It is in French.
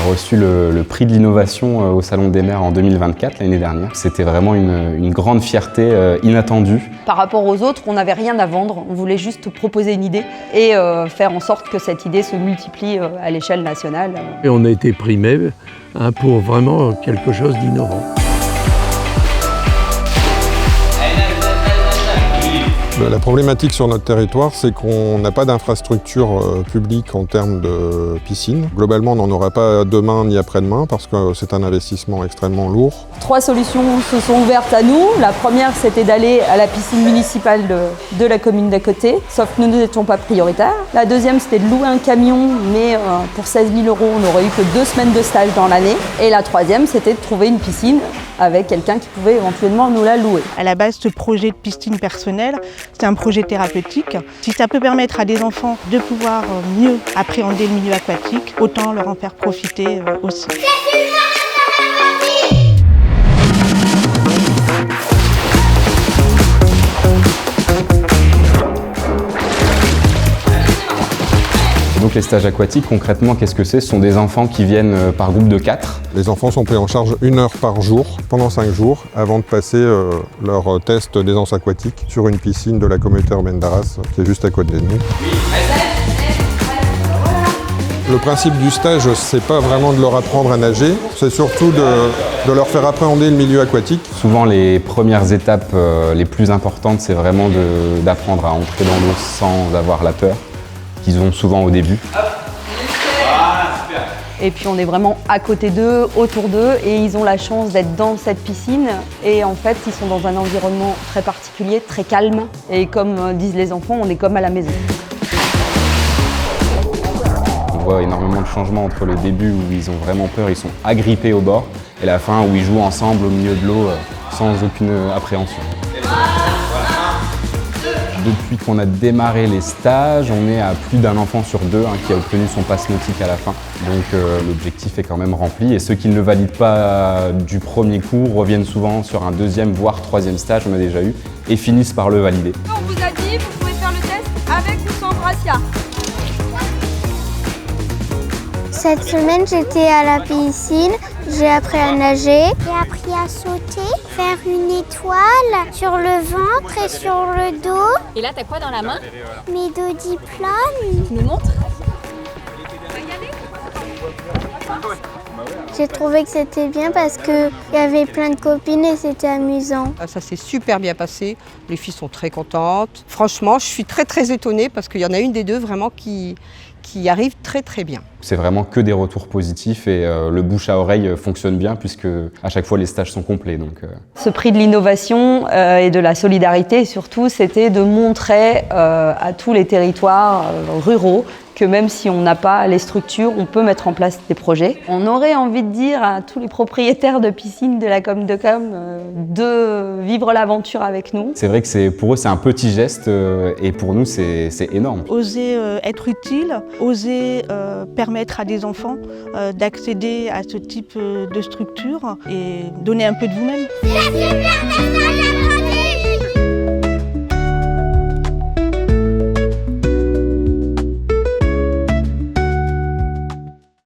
reçu le prix de l'innovation au Salon des maires en 2024, l'année dernière. C'était vraiment une grande fierté inattendue. Par rapport aux autres, on n'avait rien à vendre, on voulait juste proposer une idée et faire en sorte que cette idée se multiplie à l'échelle nationale. Et on a été primé pour vraiment quelque chose d'innovant. La problématique sur notre territoire, c'est qu'on n'a pas d'infrastructure publique en termes de piscine. Globalement, on n'en aura pas demain ni après-demain parce que c'est un investissement extrêmement lourd. 3 solutions se sont ouvertes à nous. La première, c'était d'aller à la piscine municipale de la commune d'à côté, sauf que nous n'étions pas prioritaires. La deuxième, c'était de louer un camion, mais pour 16 000 €, on n'aurait eu que 2 semaines de stage dans l'année. Et la troisième, c'était de trouver une piscine avec quelqu'un qui pouvait éventuellement nous la louer. À la base, ce projet de piscine personnelle, c'est un projet thérapeutique. Si ça peut permettre à des enfants de pouvoir mieux appréhender le milieu aquatique, autant leur en faire profiter aussi. Donc les stages aquatiques, concrètement, qu'est-ce que c'est? Ce sont des enfants qui viennent par groupe de 4. Les enfants sont pris en charge 1 heure par jour, pendant 5 jours, avant de passer leur test d'aisance aquatique sur une piscine de la communauté urbaine d'Arras, qui est juste à côté de nous. Le principe du stage, c'est pas vraiment de leur apprendre à nager, c'est surtout de leur faire appréhender le milieu aquatique. Souvent, les premières étapes les plus importantes, c'est vraiment d'apprendre à entrer dans l'eau sans avoir la peur qu'ils ont souvent au début. Et puis on est vraiment à côté d'eux, autour d'eux, et ils ont la chance d'être dans cette piscine. Et en fait, ils sont dans un environnement très particulier, très calme. Et comme disent les enfants, on est comme à la maison. On voit énormément de changements entre le début où ils ont vraiment peur, ils sont agrippés au bord, et la fin où ils jouent ensemble au milieu de l'eau sans aucune appréhension. Depuis qu'on a démarré les stages, on est à plus d'1 enfant sur 2 qui a obtenu son pass nautique à la fin. Donc l'objectif est quand même rempli et ceux qui ne le valident pas du premier coup reviennent souvent sur un 2e voire 3e stage, on a déjà eu, et finissent par le valider. On vous a dit, vous pouvez faire le test avec ou sans brassiard. Cette semaine, j'étais à la piscine, j'ai appris à nager. J'ai appris à sauter, faire une étoile sur le ventre et sur le dos. Et là, t'as quoi dans la main? Mes 2 diplômes. Tu nous montres? J'ai trouvé que c'était bien parce qu'il y avait plein de copines et c'était amusant. Ça s'est super bien passé, les filles sont très contentes. Franchement, je suis très étonnée parce qu'il y en a une des deux vraiment qui arrive très bien. C'est vraiment que des retours positifs et le bouche à oreille fonctionne bien puisque à chaque fois les stages sont complets. Donc, Ce prix de l'innovation et de la solidarité surtout, c'était de montrer à tous les territoires ruraux que même si on n'a pas les structures, on peut mettre en place des projets. On aurait envie de dire à tous les propriétaires de piscines de la com de Com de vivre l'aventure avec nous. c'est vrai que pour eux c'est un petit geste et pour nous c'est énorme. Oser être utile, oser permettre à des enfants d'accéder à ce type de structure et donner un peu de vous-même.